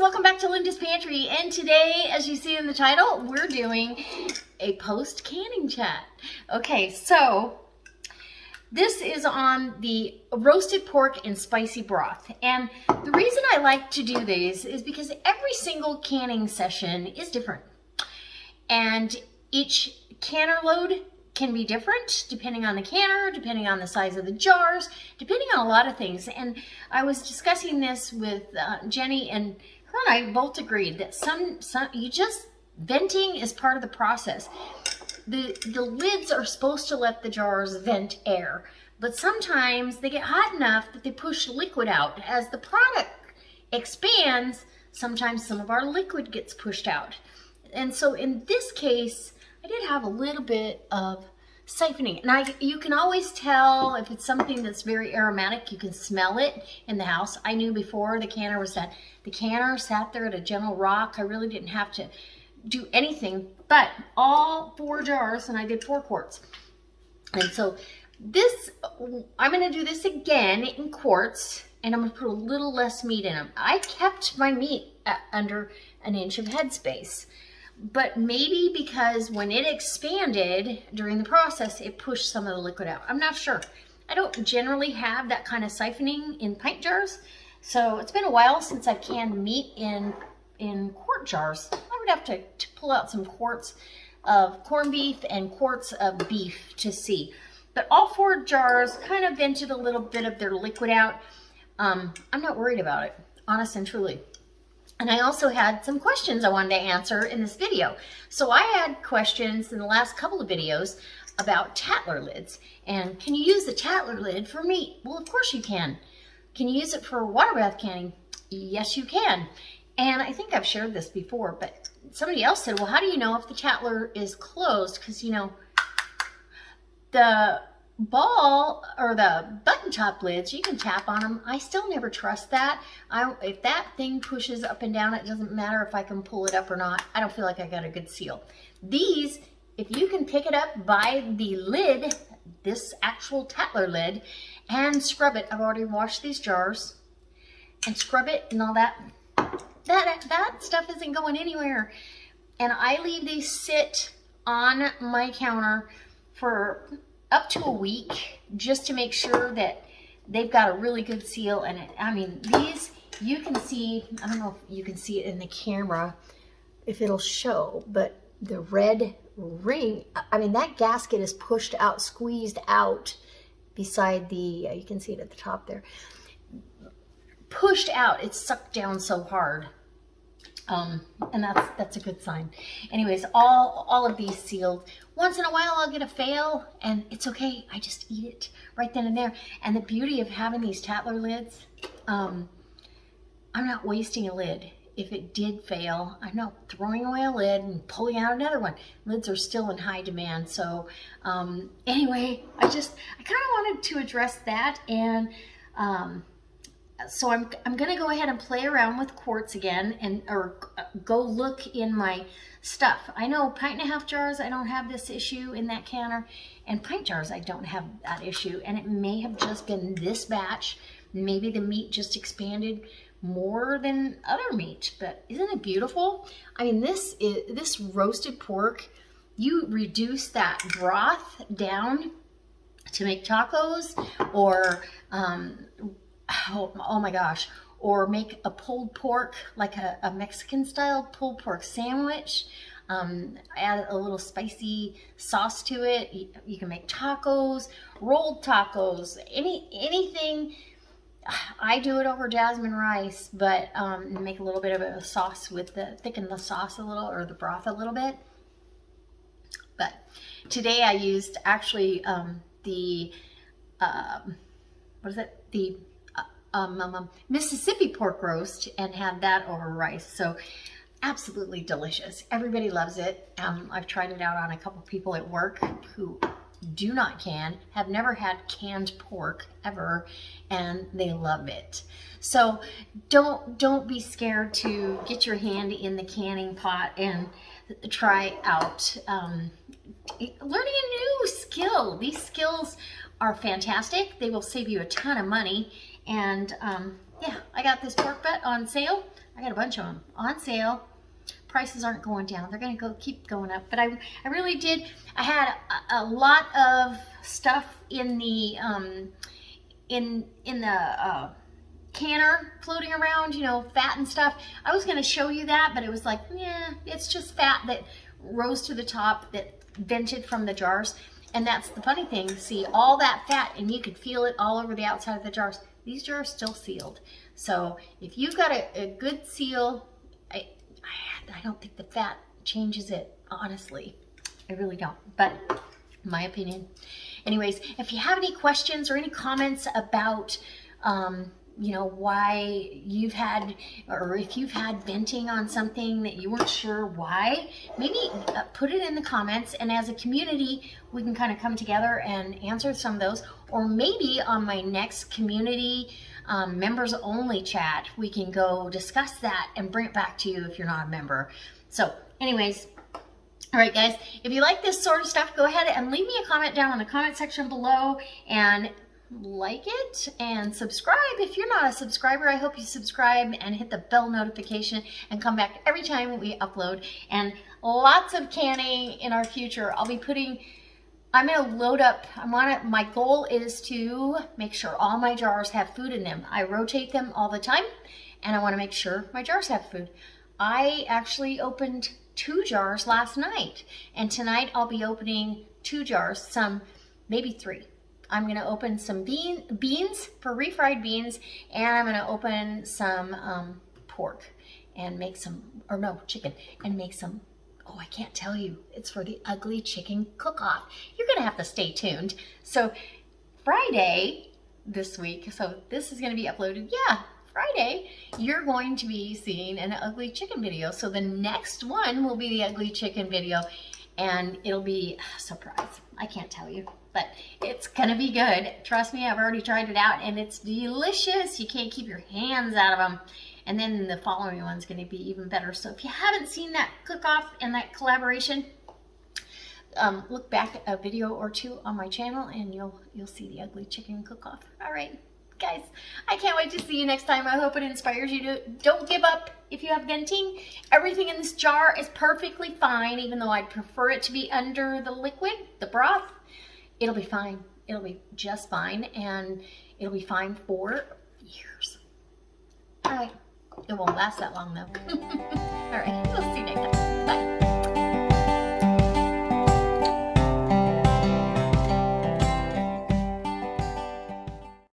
welcome back to Linda's Pantry, and today, as you see in the title, we're doing a post-canning chat. Okay, so this is on the roasted pork and spicy broth, and the reason I like to do these is because every single canning session is different, and each canner load can be different depending on the canner, depending on the size of the jars, depending on a lot of things. And I was discussing this with Jenny, and her and I both agreed that venting is part of the process. The lids are supposed to let the jars vent air, but sometimes they get hot enough that they push liquid out. As the product expands, sometimes some of our liquid gets pushed out. And so in this case, I did have a little bit of siphoning, and you can always tell if it's something that's very aromatic. You can smell it in the house. I knew before the canner was done. The canner sat there at a gentle rock. I really didn't have to do anything, but all 4 jars, and I did 4 quarts. And so this, I'm going to do this again in quarts, and I'm going to put a little less meat in them. I kept my meat at under 1 inch of headspace. But maybe because when it expanded during the process, it pushed some of the liquid out. I'm not sure. I don't generally have that kind of siphoning in pint jars. So it's been a while since I've canned meat in quart jars. I would have to pull out some quarts of corned beef and quarts of beef to see. But all 4 jars kind of vented a little bit of their liquid out. I'm not worried about it, honest and truly. And I also had some questions I wanted to answer in this video. So I had questions in the last couple of videos about tattler lids. And can you use the tattler lid for meat? Well, of course you can. Can you use it for water bath canning? Yes, you can. And I think I've shared this before, but somebody else said, well, how do you know if the tattler is closed? Because, you know, the ball or the button top lids, you can tap on them. I still never trust that. If that thing pushes up and down, it doesn't matter if I can pull it up or not. I don't feel like I got a good seal. These, if you can pick it up by the lid, this actual tattler lid, and scrub it. I've already washed these jars and scrub it and all that. That stuff isn't going anywhere. And I leave these sit on my counter for up to a week, just to make sure that they've got a really good seal. And I mean, these, you can see, I don't know if you can see it in the camera, if it'll show, but the red ring, I mean, that gasket is pushed out, squeezed out beside the, you can see it at the top there, pushed out. It's sucked down so hard. And that's a good sign. Anyways, all of these sealed. Once in a while I'll get a fail, and it's okay. I just eat it right then and there. And the beauty of having these tattler lids, I'm not wasting a lid. If it did fail, I'm not throwing away a lid and pulling out another one. Lids are still in high demand. So anyway, I kind of wanted to address that, and so I'm going to go ahead and play around with quarts again, or go look in my stuff. I know 1.5 jars, I don't have this issue in that canner, and pint jars, I don't have that issue. And it may have just been this batch. Maybe the meat just expanded more than other meat, but isn't it beautiful? I mean, this roasted pork, you reduce that broth down to make tacos, or oh my gosh, or make a pulled pork, like a Mexican style pulled pork sandwich. Add a little spicy sauce to it. You can make tacos, rolled tacos, anything. I do it over jasmine rice, but make a little bit of a sauce thicken the sauce a little, or the broth a little bit. But today I used actually the Mississippi pork roast, and had that over rice. So absolutely delicious. Everybody loves it. I've tried it out on a couple people at work who do not can, have never had canned pork ever, and they love it. So don't be scared to get your hand in the canning pot and try out learning a new skill. These skills are fantastic. They will save you a ton of money. And yeah, I got this pork butt on sale. I got a bunch of them on sale. Prices aren't going down. They're going to keep going up. But I really did. I had a lot of stuff in the canner floating around, you know, fat and stuff. I was going to show you that, but it was like, yeah, it's just fat that rose to the top that vented from the jars. And that's the funny thing. See, all that fat, and you could feel it all over the outside of the jars. These jars still sealed. So if you've got a good seal, I don't think the fat changes it, honestly. I really don't, but my opinion. Anyways, if you have any questions or any comments about, you know, why you've had, or if you've had venting on something that you weren't sure why, maybe put it in the comments, and as a community, we can kind of come together and answer some of those. Or maybe on my next community members only chat, we can go discuss that and bring it back to you if you're not a member. So anyways, all right guys, if you like this sort of stuff, go ahead and leave me a comment down in the comment section below, and like it and subscribe. If you're not a subscriber, I hope you subscribe and hit the bell notification and come back every time we upload. And lots of canning in our future. I'm going to load up, my goal is to make sure all my jars have food in them. I rotate them all the time, and I want to make sure my jars have food. I actually opened 2 jars last night, and tonight I'll be opening 2 jars, maybe 3. I'm going to open some beans for refried beans, and I'm going to open some pork and make some, or no, chicken, and make some. Oh, I can't tell you. It's for the ugly chicken cook-off. You're going to have to stay tuned. So Friday this week, so this is going to be uploaded. Yeah, Friday, you're going to be seeing an ugly chicken video. So the next one will be the ugly chicken video, and it'll be a surprise. I can't tell you, but it's going to be good. Trust me, I've already tried it out, and it's delicious. You can't keep your hands out of them. And then the following one's going to be even better. So if you haven't seen that cook-off and that collaboration, look back a video or 2 on my channel, and you'll see the ugly chicken cook-off. All right, guys, I can't wait to see you next time. I hope it inspires you to don't give up if you have venting. Everything in this jar is perfectly fine, even though I'd prefer it to be under the liquid, the broth. It'll be fine. It'll be just fine, and it'll be fine for years. All right. It won't last that long though. All right, we'll see you next time.